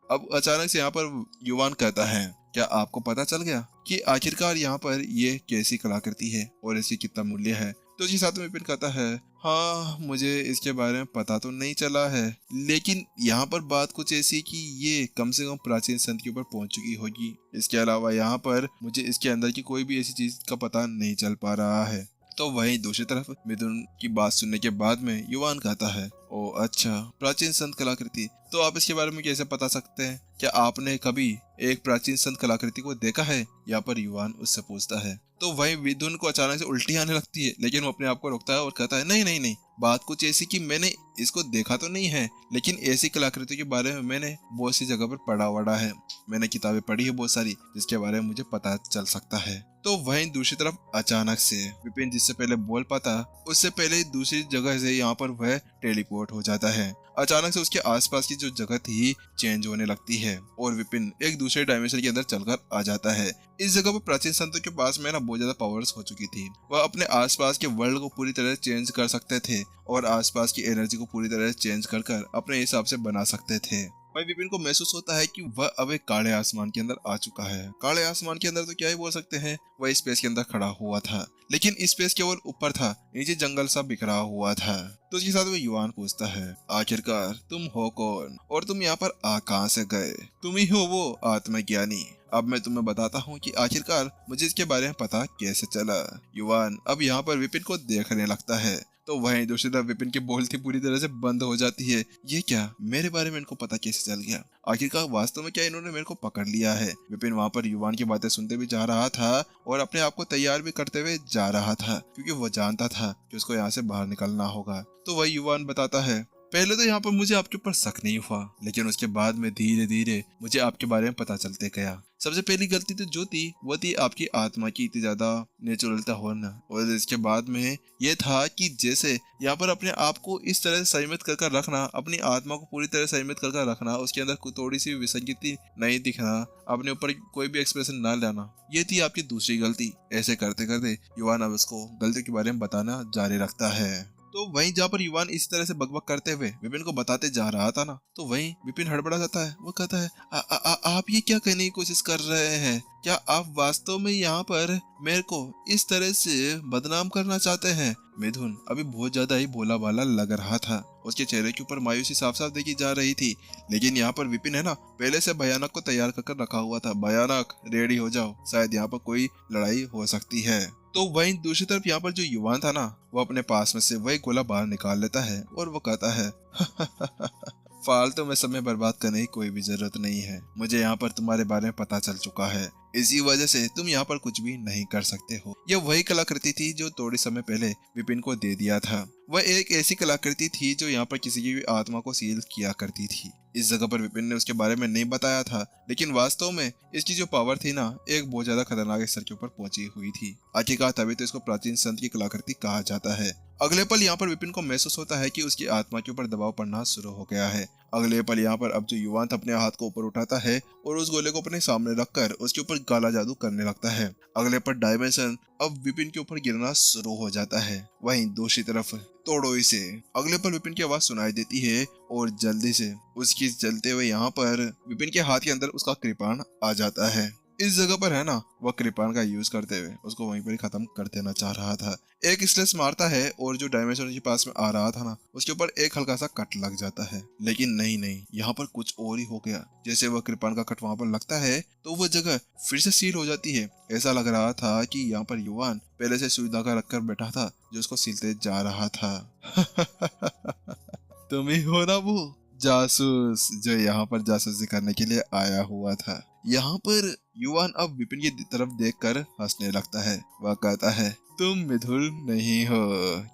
अब अचानक से यहाँ पर युवान कहता है, क्या आपको पता चल गया कि आखिरकार यहाँ पर ये कैसी कलाकृति है और इसकी कितना मूल्य है? तो इसके साथ में विपिन कहता है, हाँ मुझे इसके बारे में पता तो नहीं चला है, लेकिन यहाँ पर बात कुछ ऐसी कि ये कम से कम प्राचीन संत के ऊपर पहुंच चुकी होगी। इसके अलावा यहाँ पर मुझे इसके अंदर की कोई भी ऐसी चीज का पता नहीं चल पा रहा है। तो वहीं दूसरी तरफ मिथुन की बात सुनने के बाद में युवान कहता है, ओ अच्छा, प्राचीन संत कलाकृति, तो आप इसके बारे में कैसे बता सकते हैं? क्या आपने कभी एक प्राचीन संत कलाकृति को देखा है? यहाँ पर युवान उससे पूछता है। तो वहीं मिथुन को अचानक से उल्टी आने लगती है, लेकिन वो अपने आप को रोकता है और कहता है, नहीं नहीं नहीं, बात कुछ ऐसी कि मैंने इसको देखा तो नहीं है, लेकिन ऐसी कलाकृति के बारे में मैंने बहुत सी जगह पर पढ़ा वढ़ा है, मैंने किताबें पढ़ी है बहुत सारी, जिसके बारे में मुझे पता चल सकता है। तो वहीं दूसरी तरफ अचानक से विपिन जिससे पहले बोल पाता, उससे पहले दूसरी जगह से यहाँ पर वह टेलीपोर्ट हो जाता है। अचानक से उसके आसपास की जो जगह थी चेंज होने लगती है और विपिन एक दूसरे डायमेंशन के अंदर चलकर आ जाता है। इस जगह पर प्राचीन संतों के पास में ना बहुत ज्यादा पावर्स हो चुकी थी। वह अपने आसपास के वर्ल्ड को पूरी तरह चेंज कर सकते थे और आसपास की एनर्जी को पूरी तरह चेंज कर अपने हिसाब से बना सकते थे। भाई विपिन को महसूस होता है कि वह अब एक काले आसमान के अंदर आ चुका है। काले आसमान के अंदर तो क्या ही बोल सकते हैं, वह स्पेस के अंदर खड़ा हुआ था, लेकिन स्पेस केवल ऊपर था, नीचे जंगल सा बिखरा हुआ था। तो इसके साथ वो युवान पूछता है, आखिरकार तुम हो कौन और तुम यहाँ पर आ कहाँ से गए? तुम ही हो वो आत्मज्ञानी। अब मैं तुम्हें बताता हूँ कि आखिरकार मुझे इसके बारे में पता कैसे चला। युवान अब यहाँ पर विपिन को देखने लगता है। तो वहीं दूसरी तरफ विपिन की बोलती पूरी तरह से बंद हो जाती है। ये क्या, मेरे बारे में इनको पता कैसे चल गया? आखिरकार वास्तव में क्या इन्होंने मेरे को पकड़ लिया है? विपिन वहाँ पर युवान की बातें सुनते भी जा रहा था और अपने आप को तैयार भी करते हुए जा रहा था, क्योंकि वो जानता था कि उसको यहाँ से बाहर निकलना होगा। तो वही युवान बताता है, पहले तो यहाँ पर मुझे आपके ऊपर शक नहीं हुआ, लेकिन उसके बाद में धीरे धीरे मुझे आपके बारे में पता चलते गया। सबसे पहली गलती तो जो थी वो थी आपकी आत्मा की इतनी ज्यादा नेचुरलता होना, और इसके बाद में ये था कि जैसे यहाँ पर अपने आप को इस तरह से संयमित कर रखना, अपनी आत्मा को पूरी तरह संयमित कर रखना, उसके अंदर थोड़ी सी विसंगति नहीं दिखना, अपने ऊपर कोई भी एक्सप्रेशन ना लाना, ये थी आपकी दूसरी गलती। ऐसे करते करते युवान अब उसको गलती के बारे में बताना जारी रखता है। तो वहीं जहाँ पर युवान इस तरह से बकबक करते हुए विपिन को बताते जा रहा था ना, तो वहीं विपिन हड़बड़ा जाता है। वो कहता है, आप ये क्या कहने की कोशिश कर रहे हैं? क्या आप वास्तव में यहाँ पर मेरे को इस तरह से बदनाम करना चाहते हैं? मिथुन अभी बहुत ज्यादा ही भोला भाला लग रहा था, उसके चेहरे के ऊपर मायूसी साफ साफ देखी जा रही थी, लेकिन यहाँ पर विपिन है ना पहले से भयानक को तैयार कर रखा हुआ था। भयानक, रेडी हो जाओ, शायद यहाँ पर कोई लड़ाई हो सकती है। तो वहीं दूसरी तरफ यहाँ पर जो युवान था ना, वो अपने पास में से वही गोला बाहर निकाल लेता है और वो कहता है, फालतू में समय बर्बाद करने की कोई भी जरूरत नहीं है। मुझे यहाँ पर तुम्हारे बारे में पता चल चुका है, इसी वजह से तुम यहाँ पर कुछ भी नहीं कर सकते हो। यह वही कलाकृति थी जो थोड़ी समय पहले विपिन को दे दिया था। वह एक ऐसी कलाकृति थी जो यहाँ पर किसी की भी आत्मा को सील किया करती थी। इस जगह पर विपिन ने उसके बारे में नहीं बताया था, लेकिन वास्तव में इसकी जो पावर थी ना, एक बहुत ज्यादा खतरनाक स्तर के ऊपर पहुंची हुई थी। आखिरकार तभी तो इसको प्राचीन संत की कलाकृति कहा जाता है। अगले पल यहाँ पर विपिन को महसूस होता है कि उसकी आत्मा के ऊपर दबाव पड़ना शुरू हो गया है। अगले पल यहाँ पर अब जो युवान अपने हाथ को ऊपर उठाता है और उस गोले को अपने सामने रखकर उसके ऊपर काला जादू करने लगता है। अगले पल डायमेंशन अब विपिन के ऊपर गिरना शुरू हो जाता है। वहीं दूसरी तरफ तोड़ोई से अगले पल विपिन की आवाज सुनाई देती है और जल्दी से उसकी चलते हुए यहाँ पर विपिन के हाथ के अंदर उसका कृपाण आ जाता है। इस जगह पर है ना, वह कृपाण का यूज करते हुए उसको वहीं पर ही खत्म कर देना चाह रहा था। एक स्लेस मारता है और जो डायमेंशन के पास में आ रहा था ना, उसके ऊपर एक हल्का सा कट लग जाता है। लेकिन नहीं, यहाँ पर कुछ और ही हो गया। जैसे वह कृपाण का कट वहां पर लगता है तो वह जगह फिर से सील हो जाती है। ऐसा लग रहा था कि यहाँ पर युवान पहले से सुई धागा रखकर बैठा था जो उसको सीलते जा रहा था। तुम ही हो ना वो जासूस जो यहाँ पर जासूसी करने के लिए आया हुआ था। यहाँ पर युवान अब विपिन की तरफ देखकर हंसने लगता है। वह कहता है, तुम मिथुन नहीं हो,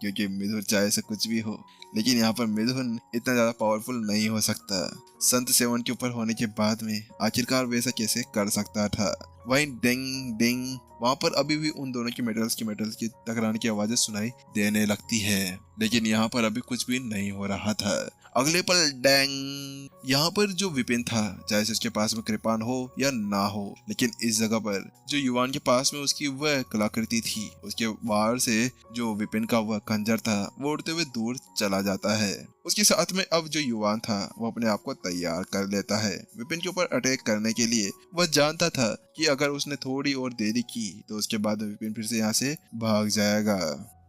क्योंकि मिथुन चाहे से कुछ भी हो, लेकिन यहाँ पर मिथुन इतना ज्यादा पावरफुल नहीं हो सकता। संत सेवन के ऊपर होने के बाद में आखिरकार वैसा कैसे कर सकता था। वहीं डिंग डिंग वहां पर अभी भी उन दोनों की मेटल्स की टकराने की आवाजें सुनाई देने लगती है, लेकिन यहाँ पर अभी कुछ भी नहीं हो रहा था। अगले पल डैंग, यहाँ पर जो विपिन था, चाहे उसके पास में कृपाण हो या ना हो, लेकिन इस जगह पर जो युवान के पास में उसकी वह कलाकृति थी, उसके बाहर से जो विपिन का वह खंजर था वो उड़ते हुए दूर चला जाता है। उसके साथ में अब जो युवान था वो अपने आप को तैयार कर लेता है विपिन के ऊपर अटैक करने के लिए। वह जानता था कि अगर उसने थोड़ी और देरी की तो उसके बाद विपिन फिर से यहाँ से भाग जाएगा।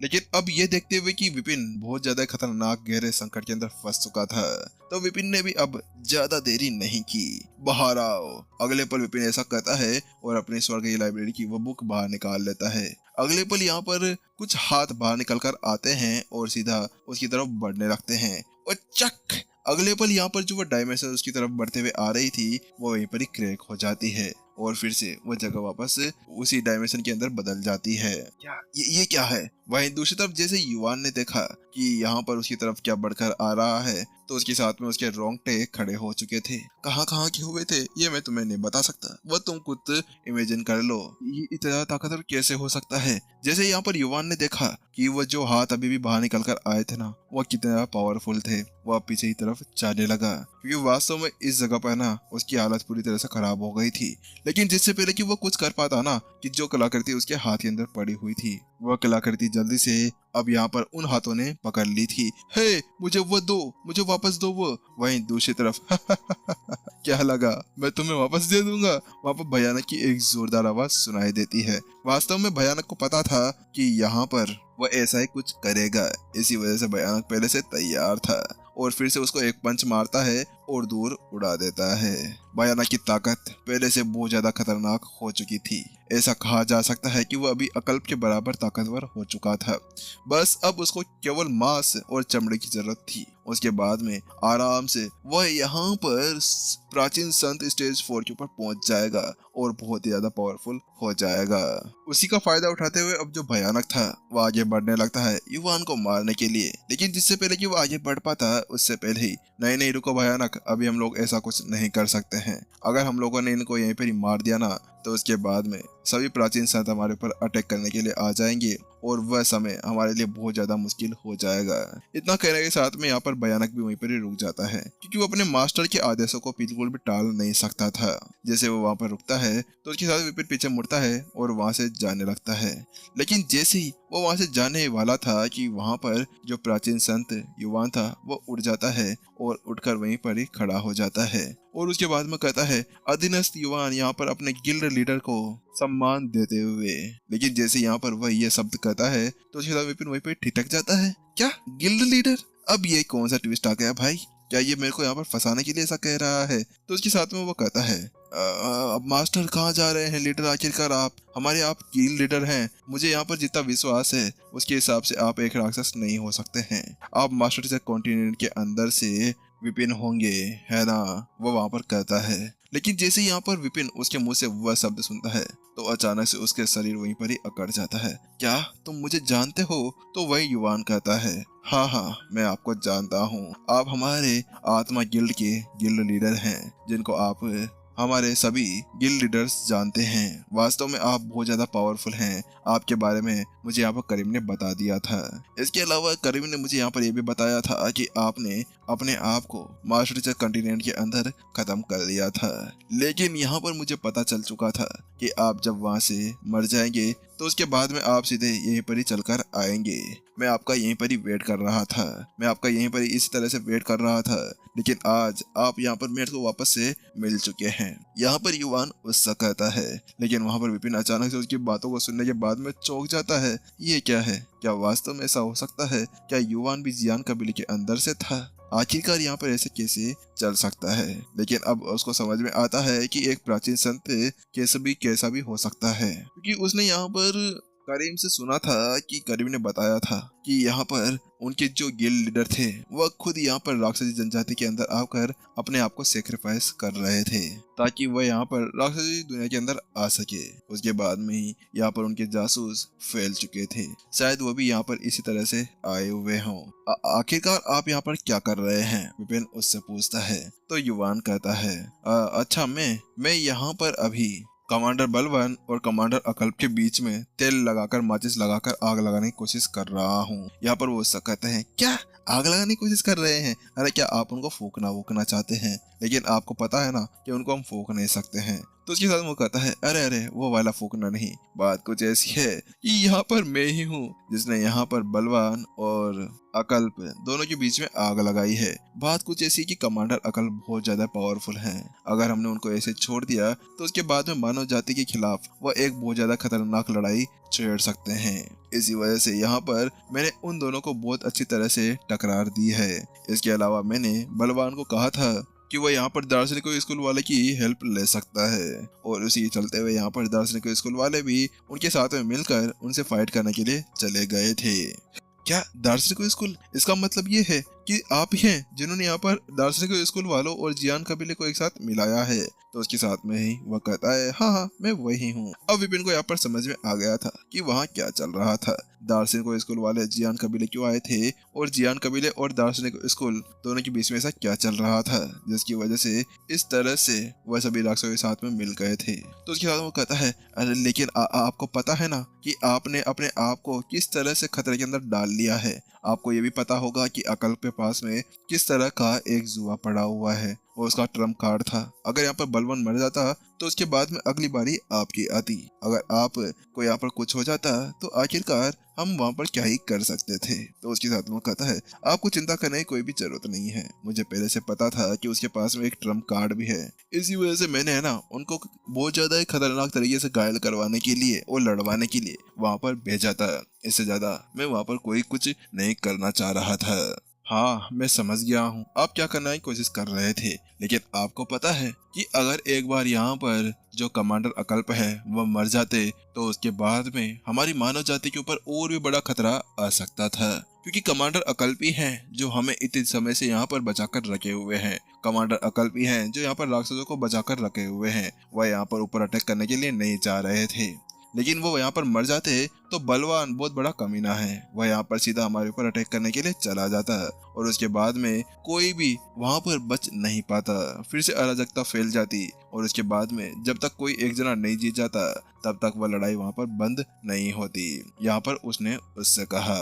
लेकिन अब ये देखते हुए कि विपिन बहुत ज्यादा खतरनाक गहरे संकट के अंदर फंस चुका था, तो विपिन ने भी अब ज्यादा देरी नहीं की। बाहर आओ। अगले पल विपिन ऐसा कहता है और अपनी स्वर्गीय लाइब्रेरी की वो बुक बाहर निकाल लेता है। अगले पल यहाँ पर कुछ हाथ बाहर निकल कर आते हैं और सीधा उसकी तरफ बढ़ने लगते हैं और चक। अगले पल यहाँ पर जो वो डायमेंशन उसकी तरफ बढ़ते हुए आ रही थी वो वहीं पर ही क्रैक हो जाती है और फिर से वो जगह वापस उसी डायमेंशन के अंदर बदल जाती है। ये क्या है? वहीं दूसरी तरफ जैसे युवान ने देखा कि यहाँ पर उसकी तरफ क्या बढ़कर आ रहा है तो उसके साथ में उसके रोंगटे खड़े हो चुके थे। कहाँ के हुए थे ये मैं तुम्हें नहीं बता सकता, वो तुम खुद इमेजिन कर लो। ये इतना ताकतवर कैसे हो सकता है? जैसे यहाँ पर युवान ने देखा कि वो जो हाथ अभी भी बाहर निकल कर आए थे ना वो कितना पावरफुल थे, वो पीछे की तरफ जाने लगा क्योंकि वास्तव में इस जगह पर ना उसकी हालत पूरी तरह से खराब हो गई थी। लेकिन जिससे पहले कि वो कुछ कर पाता ना कि जो कलाकृति उसके हाथ के अंदर पड़ी हुई थी वह कलाकृति जल्दी से अब यहाँ पर उन हाथों ने पकड़ ली थी। हे मुझे वो दो, मुझे वापस दो वो। वहीं दूसरी तरफ क्या लगा मैं तुम्हें वापस दे दूंगा? वहाँ पर भयानक की एक जोरदार आवाज सुनाई देती है। वास्तव में भयानक को पता था कि यहाँ पर वह ऐसा ही कुछ करेगा, इसी वजह से भयानक पहले से तैयार था और फिर से उसको एक पंच मारता है और दूर उड़ा देता है। भयानक की ताकत पहले से बहुत ज्यादा खतरनाक हो चुकी थी। ऐसा कहा जा सकता है कि वह अभी अकल्प के बराबर ताकतवर हो चुका था। बस अब उसको केवल मांस और चमड़े की जरूरत थी। उसके बाद में आराम से वह यहाँ पर प्राचीन संत स्टेज 4 के ऊपर पहुंच जाएगा और बहुत ही ज्यादा पावरफुल हो जाएगा। उसी का फायदा उठाते हुए अब जो भयानक था वो आगे बढ़ने लगता है युवान को मारने के लिए। लेकिन जिससे पहले कि वो आगे बढ़ पाता उससे पहले ही नहीं रुको भयानक, अभी हम लोग ऐसा कुछ नहीं कर सकते हैं। अगर हम लोगों ने इनको यहीं पर ही मार दिया ना तो उसके बाद में सभी प्राचीन संत हमारे ऊपर अटैक करने के लिए आ जाएंगे और वह समय हमारे लिए बहुत ज्यादा मुश्किल हो जाएगा। इतना कहने के साथ में यहाँ पर भयानक भी वहीं पर ही रुक जाता है क्योंकि वो अपने मास्टर के आदेशों को बिल्कुल भी टाल नहीं सकता था। जैसे वो वहाँ पर रुकता है तो उसके साथ विपिन पीछे मुड़ता है और वहाँ से जाने लगता है। लेकिन जैसे ही वो वहाँ से जाने वाला था कि वहाँ पर जो प्राचीन संत युवान था वो उठ जाता है और उठकर वहीं पर ही खड़ा हो जाता है और उसके बाद में कहता है अधीनस्थ युवान यहाँ पर अपने गिल्ड लीडर को सम्मान देते हुए। लेकिन जैसे यहाँ पर वह ये शब्द कहता है तो उसके साथ विपिन वहीं पर ठिठक जाता है। क्या गिल्ड लीडर? अब ये कौन सा ट्विस्ट आ गया भाई? क्या ये मेरे को यहाँ पर फंसाने के लिए ऐसा कह रहा है? तो उसके साथ में वो कहता है अब मास्टर कहाँ जा रहे हैं लीडर? आखिरकार आप गिल्ड लीडर हैं। मुझे यहाँ पर जितना विश्वास है उसके हिसाब से आप एक राक्षस नहीं हो सकते हैं। आप मास्टर से कॉन्टिनेंट के अंदर से विपिन होंगे है ना? वो वहां पर कहता है। लेकिन जैसे यहाँ पर विपिन उसके मुंह से वह शब्द सुनता है तो अचानक से उसके शरीर वहीं पर ही अकड़ जाता है। क्या तुम मुझे जानते हो? तो वही युवान कहता है हाँ मैं आपको जानता हूँ। आप हमारे आत्मा गिल्ड के गिल्ड लीडर हैं जिनको आप हमारे सभी गिल्ड लीडर्स जानते हैं। वास्तव में आप बहुत ज्यादा पावरफुल हैं। आपके बारे में मुझे यहाँ पर करीम ने बता दिया था। इसके अलावा करीम ने मुझे यहाँ पर यह भी बताया था कि आपने अपने आप को मास्टर कॉन्टिनेंट के अंदर खत्म कर लिया था। लेकिन यहाँ पर मुझे पता चल चुका था कि आप जब वहाँ से मर जाएंगे तो उसके बाद में आप सीधे यहीं पर ही चलकर आएंगे। मैं आपका यहीं पर ही वेट कर रहा था। मैं आपका यहीं पर ही इसी तरह से वेट कर रहा था। लेकिन आज आप यहाँ पर मेरे को वापस से मिल चुके हैं। यहाँ पर युवान उससे कहता है। लेकिन वहाँ पर विपिन अचानक से उसकी बातों को सुनने के बाद में चौंक जाता है। ये क्या है? क्या वास्तव में ऐसा हो सकता है? क्या युवान भी जियान कबीले के अंदर से था? आखिरकार यहाँ पर ऐसे कैसे चल सकता है? लेकिन अब उसको समझ में आता है कि एक प्राचीन संत कैसा भी हो सकता है क्योंकि उसने यहाँ पर करीम से सुना था कि करीम ने बताया था कि यहाँ पर उनके जो गिल्ड लीडर थे वह खुद यहाँ पर राक्षसी जनजाति के अंदर आकर अपने आप को सेक्रीफाइस कर रहे थे ताकि वह यहाँ पर राक्षसी दुनिया के अंदर आ सके। उसके बाद में ही यहाँ पर उनके जासूस फैल चुके थे। शायद वो भी यहाँ पर इसी तरह से आए हुए हों। आखिरकार आप यहाँ पर क्या कर रहे हैं? विपिन उससे पूछता है। तो युवान कहता है अच्छा मैं यहाँ पर अभी कमांडर बलवन और कमांडर अकल्प के बीच में तेल लगाकर माचिस लगाकर आग लगाने की कोशिश कर रहा हूँ। यहाँ पर वो उससे कहते हैं क्या आग लगाने की कोशिश कर रहे हैं? अरे क्या आप उनको फूकना चाहते हैं? लेकिन आपको पता है ना कि उनको हम फूक नहीं सकते हैं। तो उसके साथ वो कहता है अरे अरे वो वाला फूकना नहीं, बात कुछ ऐसी है कि यहाँ पर मैं ही हूँ जिसने यहाँ पर बलवान और अकल्प दोनों के बीच में आग लगाई है। बात कुछ ऐसी कि कमांडर अकल्प बहुत ज्यादा पावरफुल हैं। अगर हमने उनको ऐसे छोड़ दिया तो उसके बाद में मानव जाति के खिलाफ वह एक बहुत ज्यादा खतरनाक लड़ाई छेड़ सकते हैं। इसी वजह से यहाँ पर मैंने उन दोनों को बहुत अच्छी तरह से टकरार दी है। इसके अलावा मैंने बलवान को कहा था कि वह यहाँ पर दार्शनिकों स्कूल वाले की हेल्प ले सकता है, और उसी के चलते हुए यहाँ पर दार्शनिकों स्कूल वाले भी उनके साथ में मिलकर उनसे फाइट करने के लिए चले गए थे। क्या दार्शनिकों स्कूल? इसका मतलब ये है कि आप ही हैं जिन्होंने यहाँ पर दार्शनिकों स्कूल वालों और जियान कबीले को एक साथ मिलाया है। तो उसके साथ में ही वह कहता है हाँ मैं वही हूँ। अब विपिन को यहाँ पर समझ में आ गया था कि वहाँ क्या चल रहा था। दार्शनिकों स्कूल वाले जियान कबीले क्यों आए थे और जियान कबीले और दार्शनिक स्कूल दोनों के बीच में ऐसा क्या चल रहा था जिसकी वजह से इस तरह से वह सभी राक्षसों के साथ में मिल गए थे। तो उसके साथ वो कहता है अरे लेकिन आपको पता है ना कि आपने अपने आप को किस तरह से खतरे के अंदर डाल लिया है। आपको ये भी पता होगा कि अकल्प के पास में किस तरह का एक जुआ पड़ा हुआ है, वो उसका ट्रम्प कार्ड था। अगर यहाँ पर बलवान मर जाता तो उसके बाद में अगली बारी आपकी आती। अगर आप को यहाँ पर कुछ हो जाता तो आखिरकार हम वहाँ पर क्या ही कर सकते थे। तो उसके साथ वो कहता है आपको चिंता करने की कोई भी जरूरत नहीं है, मुझे पहले से पता था कि उसके पास में एक ट्रम्प कार्ड भी है। इसी वजह से मैंने है ना उनको बहुत ज्यादा खतरनाक तरीके से घायल करवाने के लिए और लड़वाने के लिए वहाँ पर भेजा था। इससे ज्यादा मैं वहाँ पर कोई कुछ नहीं करना चाह रहा था। हाँ मैं समझ गया हूँ आप क्या करने की कोशिश कर रहे थे, लेकिन आपको पता है कि अगर एक बार यहाँ पर जो कमांडर अकल्प है वह मर जाते तो उसके बाद में हमारी मानव जाति के ऊपर और भी बड़ा खतरा आ सकता था, क्योंकि कमांडर अकल्प ही हैं जो हमें इतने समय से यहाँ पर बचाकर रखे हुए हैं। कमांडर अकल्प ही हैं जो यहाँ पर राक्षसों को बचाकर रखे हुए हैं। वह यहाँ पर ऊपर अटैक करने के लिए नहीं जा रहे थे, लेकिन वो यहाँ पर मर जाते तो बलवान बहुत बड़ा कमीना है, वह यहाँ पर सीधा हमारे ऊपर अटैक करने के लिए चला जाता और उसके बाद में कोई भी वहाँ पर बच नहीं पाता। फिर से अराजकता फैल जाती और उसके बाद में जब तक कोई एक जना नहीं जीत जाता तब तक वह लड़ाई वहाँ पर बंद नहीं होती। यहाँ पर उसने उससे कहा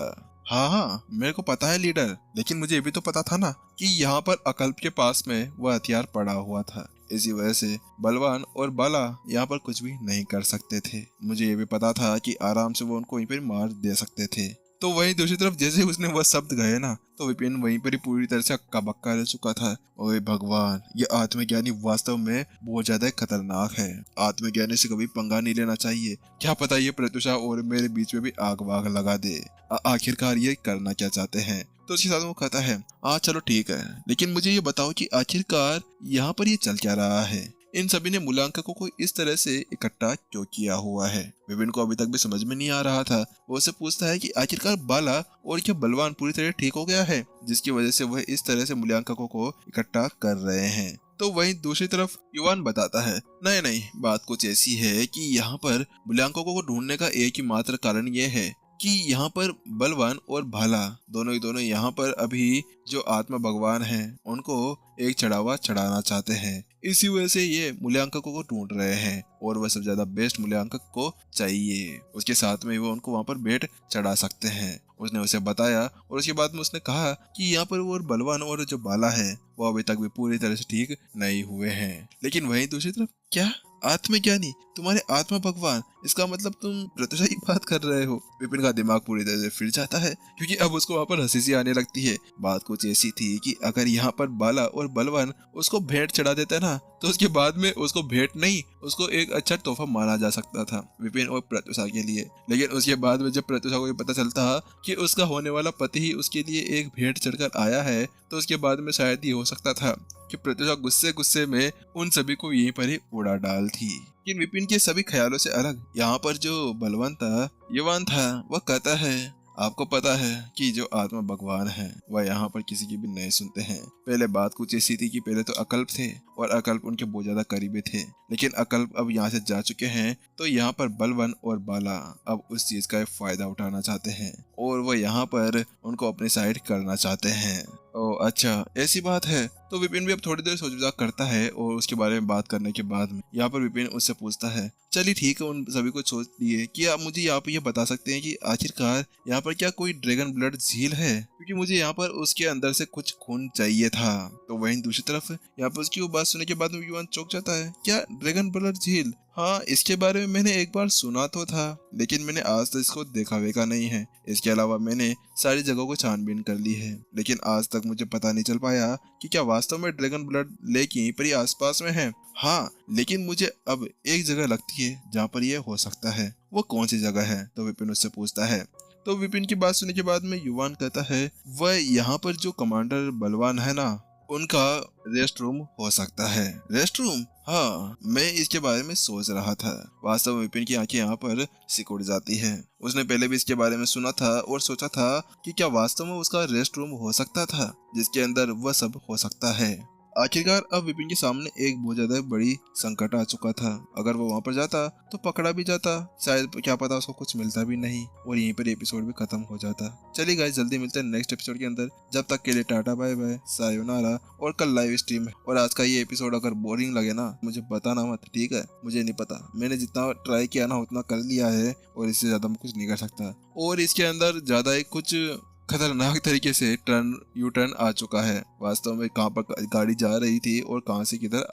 हाँ मेरे को पता है लीडर, लेकिन मुझे ये भी तो पता था ना कि यहाँ पर अकल्प के पास में वह हथियार पड़ा हुआ था। इसी वजह से बलवान और बाला यहाँ पर कुछ भी नहीं कर सकते थे। मुझे ये भी पता था कि आराम से वो उनको वहीं पर मार दे सकते थे। तो वहीं दूसरी तरफ जैसे उसने वह शब्द गए ना तो विपिन वहीं पर ही पूरी तरह से अक्का बक्का रह चुका था। ओए भगवान, ये आत्मज्ञानी वास्तव में बहुत ज्यादा खतरनाक है। आत्मज्ञानी से कभी पंगा नहीं लेना चाहिए, क्या पता ये प्रत्युषा और मेरे बीच में भी आग वाग लगा दे। आखिरकार ये करना क्या चाहते हैं। तो उसके साथ वो कहता है हाँ चलो ठीक है, लेकिन मुझे ये बताओ कि आखिरकार यहाँ पर ये चल क्या रहा है। इन सभी ने मूल्यांककों को इस तरह से इकट्ठा क्यों किया हुआ है। विपिन को अभी तक भी समझ में नहीं आ रहा था। वो उससे पूछता है कि आखिरकार बाला और क्या बलवान पूरी तरह ठीक हो गया है जिसकी वजह से वह इस तरह से मूल्यांककों को इकट्ठा कर रहे हैं। तो वहीं दूसरी तरफ युवान बताता है नहीं नहीं, बात कुछ ऐसी है कि यहाँ पर मूल्यांककों को ढूंढने का एक ही मात्र कारण ये है कि यहाँ पर बलवान और भाला दोनों यहाँ पर अभी जो आत्मा भगवान हैं उनको एक चढ़ावा चढ़ाना चाहते हैं। इसी वजह से ये मूल्यांककों को ढूंढ रहे हैं और वह सबसे ज्यादा बेस्ट मूल्यांकक को चाहिए। उसके साथ में वो उनको वहाँ पर भेंट चढ़ा सकते हैं। उसने उसे बताया और उसके बाद में उसने कहा कि यहाँ पर वो बलवान और जो बाला है वो अभी तक भी पूरी तरह से ठीक नहीं हुए हैं। लेकिन वहीं दूसरी तरफ क्या आत्मज्ञानी, तुम्हारे आत्मा भगवान, इसका मतलब तुम प्रत्युषा की बात कर रहे हो। विपिन का दिमाग पूरी तरह से फिर जाता है क्योंकि अब उसको वहाँ पर हंसी सी आने लगती है। बात कुछ ऐसी थी कि अगर यहाँ पर बाला और बलवान उसको भेंट चढ़ा देता ना तो उसके बाद में उसको भेंट नहीं, उसको एक अच्छा तोहफा माना जा सकता था विपिन और प्रत्युषा के लिए। लेकिन उसके बाद में जब प्रत्युषा को ये पता चलता कि उसका होने वाला पति ही उसके लिए एक भेंट चढ़कर आया है तो उसके बाद में शायद ये हो सकता था कि प्रत्युषा गुस्से गुस्से में उन सभी को यहीं पर ही उड़ा डाल थी। लेकिन विपिन के सभी ख्यालों से अलग यहाँ पर जो बलवान था, युवान था, वह कहता है आपको पता है कि जो आत्मा भगवान है वह यहाँ पर किसी की भी नहीं सुनते हैं। पहले बात कुछ ऐसी थी कि पहले तो अकल्प थे और अकल्प उनके बहुत ज्यादा करीबी थे, लेकिन अकल्प अब यहाँ से जा चुके हैं तो यहाँ पर बलवान और बाला अब उस चीज का फायदा उठाना चाहते हैं और वह यहाँ पर उनको अपनी साइड करना चाहते हैं। ओ अच्छा ऐसी बात है, तो विपिन भी अब थोड़ी देर सोच विचार करता है और उसके बारे में बात करने के बाद में यहाँ पर विपिन उससे पूछता है, चलिए ठीक है, उन सभी को सोच लिए कि आप मुझे यहाँ पे ये बता सकते हैं कि आखिरकार यहाँ पर क्या कोई ड्रैगन ब्लड झील है, क्योंकि मुझे यहाँ पर उसके अंदर से कुछ खून चाहिए था। तो वहीं दूसरी तरफ यहाँ पर उसकी वो बात सुनने के बाद में युवान चौंक जाता है, क्या ड्रैगन ब्लड झील? हाँ, इसके बारे में मैंने एक बार सुना तो था, लेकिन मैंने आज तक इसको देखा वेखा नहीं है। इसके अलावा मैंने सारी जगहों को छानबीन कर ली है, लेकिन आज तक मुझे पता नहीं चल पाया कि क्या वास्तव में ड्रैगन ब्लड लेक यहीं पर ही आसपास में है। हाँ, लेकिन मुझे अब एक जगह लगती है जहाँ पर यह हो सकता है। वो कौन सी जगह है? तो विपिन उससे पूछता है। तो विपिन की बात सुनने के बाद में युवान कहता है, वह यहाँ पर जो कमांडर बलवान है ना, उनका रेस्ट रूम हो सकता है। Rest room? हाँ, मैं इसके बारे में सोच रहा था। वास्तव में विपिन की आंखें यहाँ पर सिकुड़ जाती है। उसने पहले भी इसके बारे में सुना था और सोचा था कि क्या वास्तव में उसका रेस्ट रूम हो सकता था जिसके अंदर वह सब हो सकता है। आखिरकार अब विपिन के सामने एक बहुत ज्यादा बड़ी संकट आ चुका था। अगर वो वहां पर जाता तो पकड़ा भी जाता, शायद क्या पता उसको कुछ मिलता भी नहीं और यहीं पर एपिसोड भी खत्म हो जाता। चलिए गाइस, जल्दी मिलते हैं नेक्स्ट एपिसोड के अंदर। जब तक के लिए टाटा बाय बाय, सायोनारा। और कल लाइव स्ट्रीम है और आज का ये एपिसोड अगर बोरिंग लगे ना मुझे बताना मत, ठीक है? मुझे नहीं पता, मैंने जितना ट्राई किया ना उतना कर लिया है और इससे ज्यादा मैं कुछ नहीं कर सकता। और इसके अंदर ज्यादा ही कुछ खतरनाक तरीके से यू टर्न आ चुका है। वास्तव में कहाँ पर गाड़ी जा रही थी और कहाँ से किधर